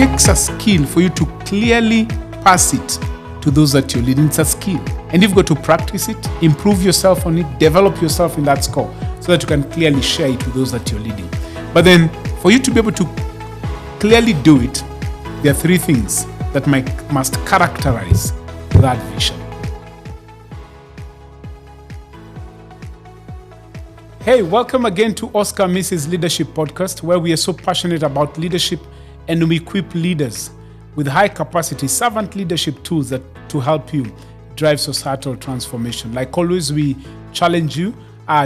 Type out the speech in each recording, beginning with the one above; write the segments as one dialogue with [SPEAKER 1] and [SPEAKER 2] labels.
[SPEAKER 1] takes a skill for you to clearly pass it to those that you're leading. It's a skill. And you've got to practice it, improve yourself on it, develop yourself in that score so that you can clearly share it with those that you're leading. But then for you to be able to clearly do it, there are three things that must characterize that vision. Hey, welcome again to Oscar Amisi's Leadership Podcast, where we are so passionate about leadership and we equip leaders with high-capacity servant leadership tools that to help you drive societal transformation. Like always, we challenge you.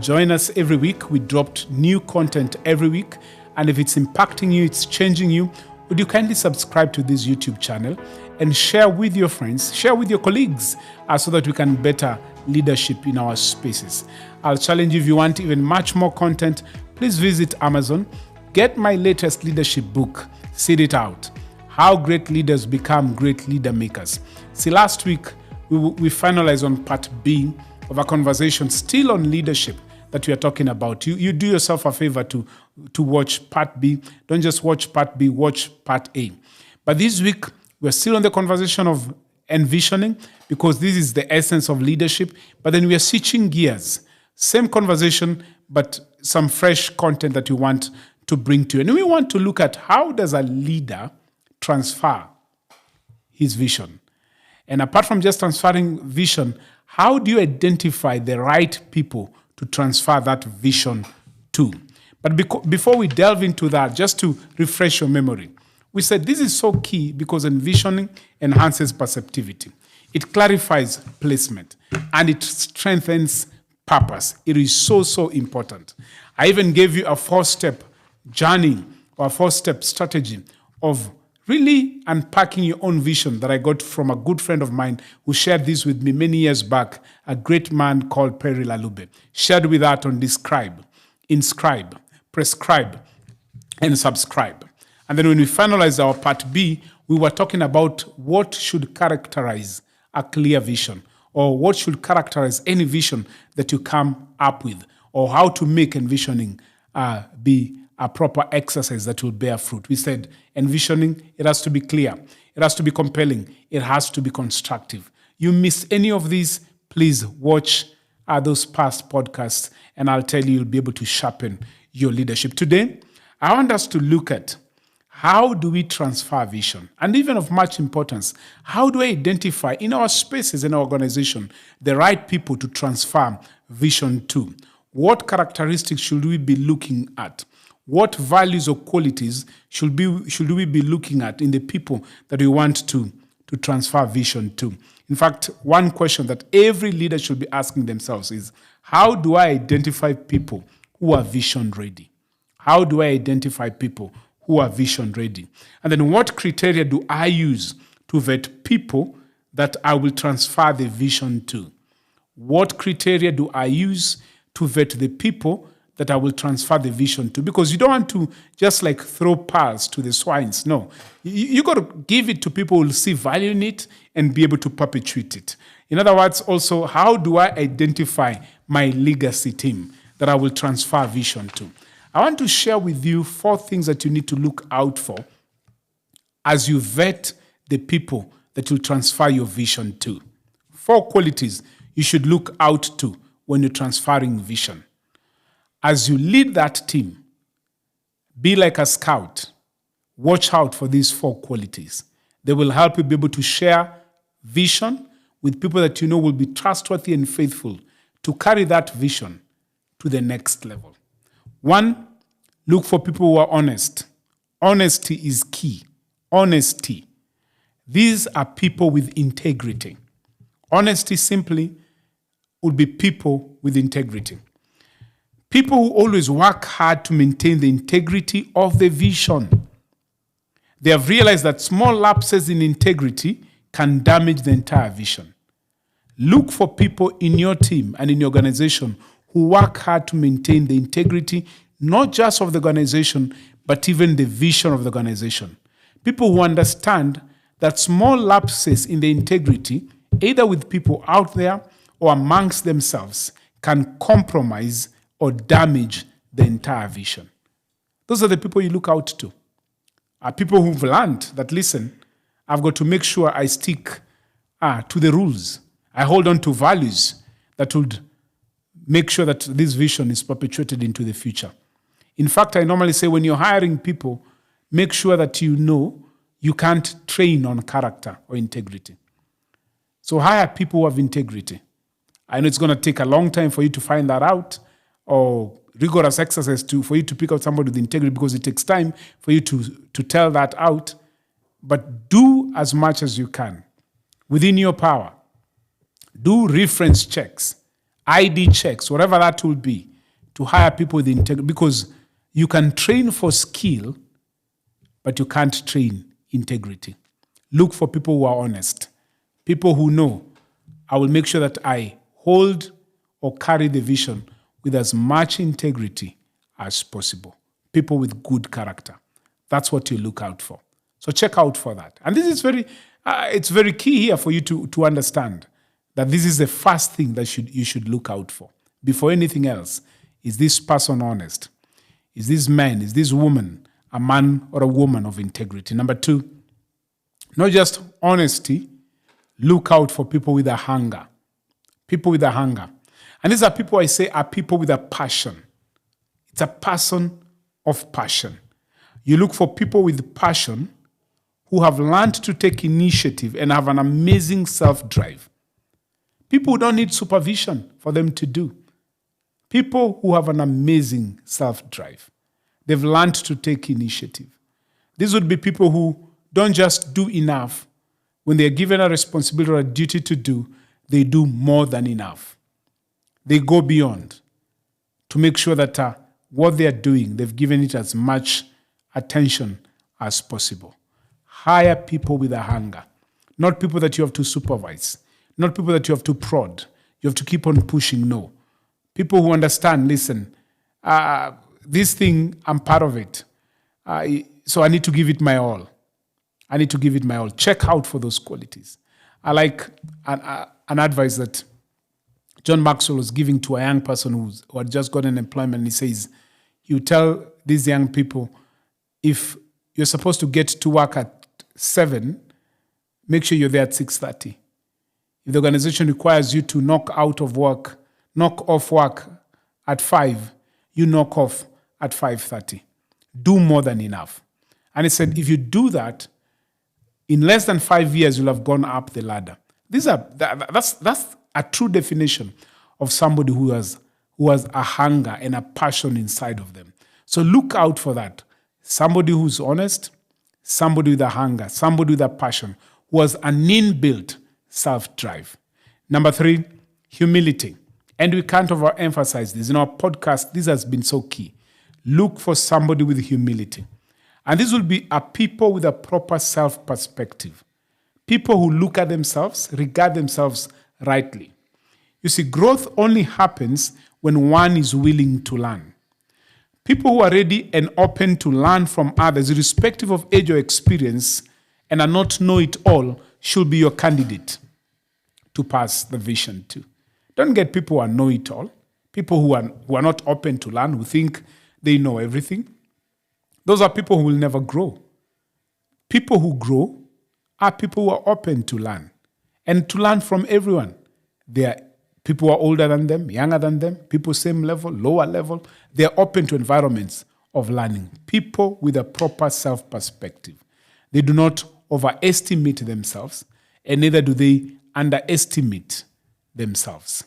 [SPEAKER 1] Join us every week. We dropped new content every week. And if it's impacting you, it's changing you, would you kindly subscribe to this YouTube channel and share with your friends, share with your colleagues, so that we can better leadership in our spaces. I'll challenge you, if you want even much more content, please visit Amazon. Get my latest leadership book, Seed It Out, How Great Leaders Become Great Leader Makers. See, last week, we finalized on part B of a conversation still on leadership that we are talking about. You do yourself a favor to watch part B. Don't just watch part B, watch part A. But this week, we're still on the conversation of envisioning, because this is the essence of leadership. But then we are switching gears. Same conversation, but some fresh content that we want to bring to you. And we want to look at how does a leader transfer his vision. And apart from just transferring vision, how do you identify the right people to transfer that vision to? But before we delve into that, just to refresh your memory, we said this is so key because envisioning enhances perceptivity. It clarifies placement and it strengthens purpose. It is so important. I even gave you a 4-step journey or a 4-step strategy of really unpacking your own vision that I got from a good friend of mine who shared this with me many years back, a great man called Perry Lalube. Shared with that on Describe, Inscribe, Prescribe, and Subscribe. And then when we finalized our part B, we were talking about what should characterize a clear vision, or what should characterize any vision that you come up with, or how to make envisioning be a proper exercise that will bear fruit. We said envisioning, it has to be clear, it has to be compelling, it has to be constructive. You miss any of these, please watch those past podcasts, and I'll tell you, you'll be able to sharpen your leadership. Today, I want us to look at how do we transfer vision? And even of much importance, how do I identify in our spaces, in our organization, the right people to transfer vision to? What characteristics should we be looking at? What values or qualities should we be looking at in the people that we want to transfer vision to? In fact, one question that every leader should be asking themselves is, how do I identify people who are vision ready? How do I identify people who are vision ready? And then what criteria do I use to vet people that I will transfer the vision to? What criteria do I use to vet the people that I will transfer the vision to? Because you don't want to just like throw pearls to the swines. No, you got to give it to people who will see value in it and be able to perpetuate it. In other words, also, how do I identify my legacy team that I will transfer vision to? I want to share with you 4 things that you need to look out for as you vet the people that you'll transfer your vision to. 4 qualities you should look out to when you're transferring vision. As you lead that team, be like a scout. Watch out for these 4 qualities. They will help you be able to share vision with people that you know will be trustworthy and faithful to carry that vision to the next level. 1, look for people who are honest. Honesty is key. Honesty. These are people with integrity. Honesty simply would be people with integrity. People who always work hard to maintain the integrity of the vision. They have realized that small lapses in integrity can damage the entire vision. Look for people in your team and in your organization who work hard to maintain the integrity, not just of the organization, but even the vision of the organization. People who understand that small lapses in the integrity, either with people out there or amongst themselves, can compromise or damage the entire vision. Those are the people you look out to. are people who've learned that, listen, I've got to make sure I stick to the rules. I hold on to values that would make sure that this vision is perpetuated into the future. In fact, I normally say when you're hiring people, make sure that you know you can't train on character or integrity. So hire people who have integrity. I know it's going to take a long time for you to find that out, or rigorous exercise for you to pick out somebody with integrity, because it takes time for you to tell that out. But do as much as you can within your power. Do reference checks, ID checks, whatever that will be, to hire people with integrity, because you can train for skill, but you can't train integrity. Look for people who are honest, people who know, I will make sure that I hold or carry the vision with as much integrity as possible. People with good character. That's what you look out for. So check out for that. And this is it's very key here for you to understand that this is the first thing that you should look out for. Before anything else, is this person honest? Is this man, is this woman a man or a woman of integrity? Number two, not just honesty, look out for people with a hunger. People with a hunger. And these are people, I say, are people with a passion. It's a person of passion. You look for people with passion who have learned to take initiative and have an amazing self-drive. People who don't need supervision for them to do. People who have an amazing self-drive. They've learned to take initiative. These would be people who don't just do enough. When they're given a responsibility or a duty to do, they do more than enough. They go beyond to make sure that what they're doing, they've given it as much attention as possible. Hire people with a hunger, not people that you have to supervise, not people that you have to prod. You have to keep on pushing, no. People who understand, listen, this thing, I'm part of it. So I need to give it my all. I need to give it my all. Check out for those qualities. I like an advice that John Maxwell was giving to a young person who had just gotten employment. He says, you tell these young people, if you're supposed to get to work at 7, make sure you're there at 6:30. If the organization requires you to knock off work at 5, you knock off at 5:30. Do more than enough. And he said, if you do that, in less than 5 years, you'll have gone up the ladder. That's a true definition of somebody who has a hunger and a passion inside of them. So look out for that. Somebody who's honest, somebody with a hunger, somebody with a passion, who has an inbuilt self-drive. Number 3, humility. And we can't overemphasize this. In our podcast, this has been so key. Look for somebody with humility. And this will be a people with a proper self-perspective. People who look at themselves, regard themselves rightly. You see, growth only happens when one is willing to learn. People who are ready and open to learn from others, irrespective of age or experience, and are not know-it-all, should be your candidate to pass the vision too. Don't get people who are know-it-all, people who are not open to learn, who think they know everything. Those are people who will never grow. People who grow are people who are open to learn, and to learn from everyone. They are people who are older than them, younger than them, people same level, lower level. They are open to environments of learning. People with a proper self-perspective. They do not overestimate themselves, and neither do they underestimate themselves.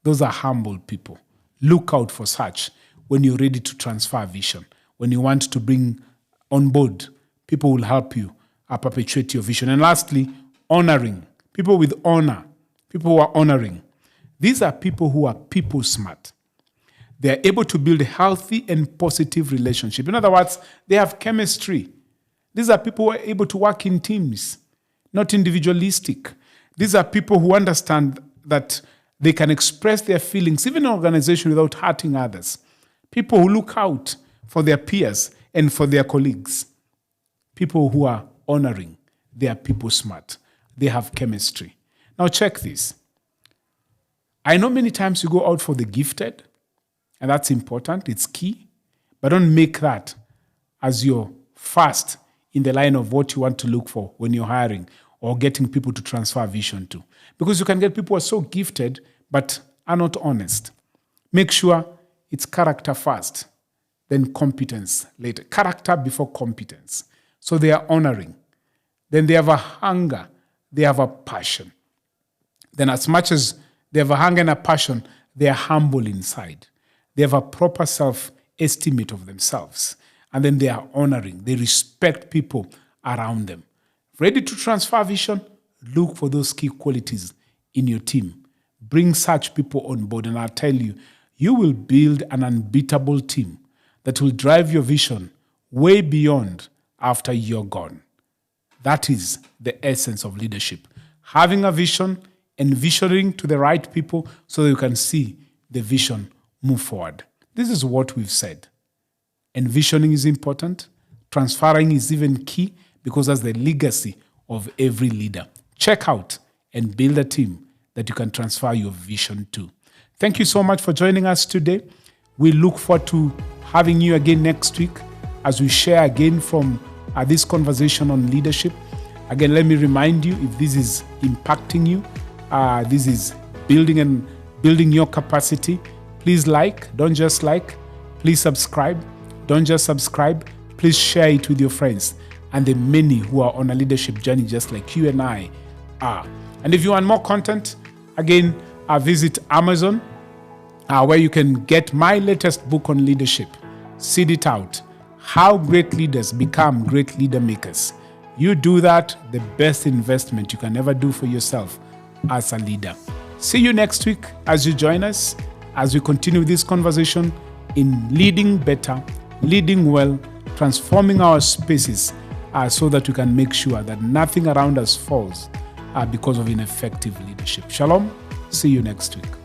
[SPEAKER 1] Those are humble people. Look out for such when you're ready to transfer vision. When you want to bring on board, people will help you perpetuate your vision. And lastly, honoring. People with honor. People who are honoring. These are people who are people smart. They are able to build a healthy and positive relationship. In other words, they have chemistry. These are people who are able to work in teams, not individualistic. These are people who understand that they can express their feelings, even in an organization, without hurting others. People who look out for their peers and for their colleagues. People who are honoring. They are people smart. They have chemistry. Now check this. I know many times you go out for the gifted, and that's important. It's key. But don't make that as your first in the line of what you want to look for when you're hiring or getting people to transfer vision to. Because you can get people who are so gifted but are not honest. Make sure it's character first, then competence later. Character before competence. So they are honoring. Then they have a hunger. They have a passion. Then as much as they have a hunger and a passion, they are humble inside. They have a proper self-estimate of themselves. And then they are honoring. They respect people around them. Ready to transfer vision? Look for those key qualities in your team. Bring such people on board, and I'll tell you, you will build an unbeatable team that will drive your vision way beyond after you're gone. That is the essence of leadership. Having a vision, envisioning to the right people so that you can see the vision move forward. This is what we've said. Envisioning is important. Transferring is even key because that's the legacy of every leader. Check out and build a team that you can transfer your vision to. Thank you so much for joining us today. We look forward to having you again next week as we share again from this conversation on leadership. Again, let me remind you, if this is impacting you, this is building your capacity, please don't just like, please subscribe. Don't just subscribe, please share it with your friends and the many who are on a leadership journey just like you and I are. And if you want more content, again, visit Amazon, where you can get my latest book on leadership. Seed it out. How great leaders become great leader makers. You do that, the best investment you can ever do for yourself as a leader. See you next week as you join us, as we continue this conversation in leading better, leading well, transforming our spaces so that we can make sure that nothing around us falls because of ineffective leadership. Shalom. See you next week.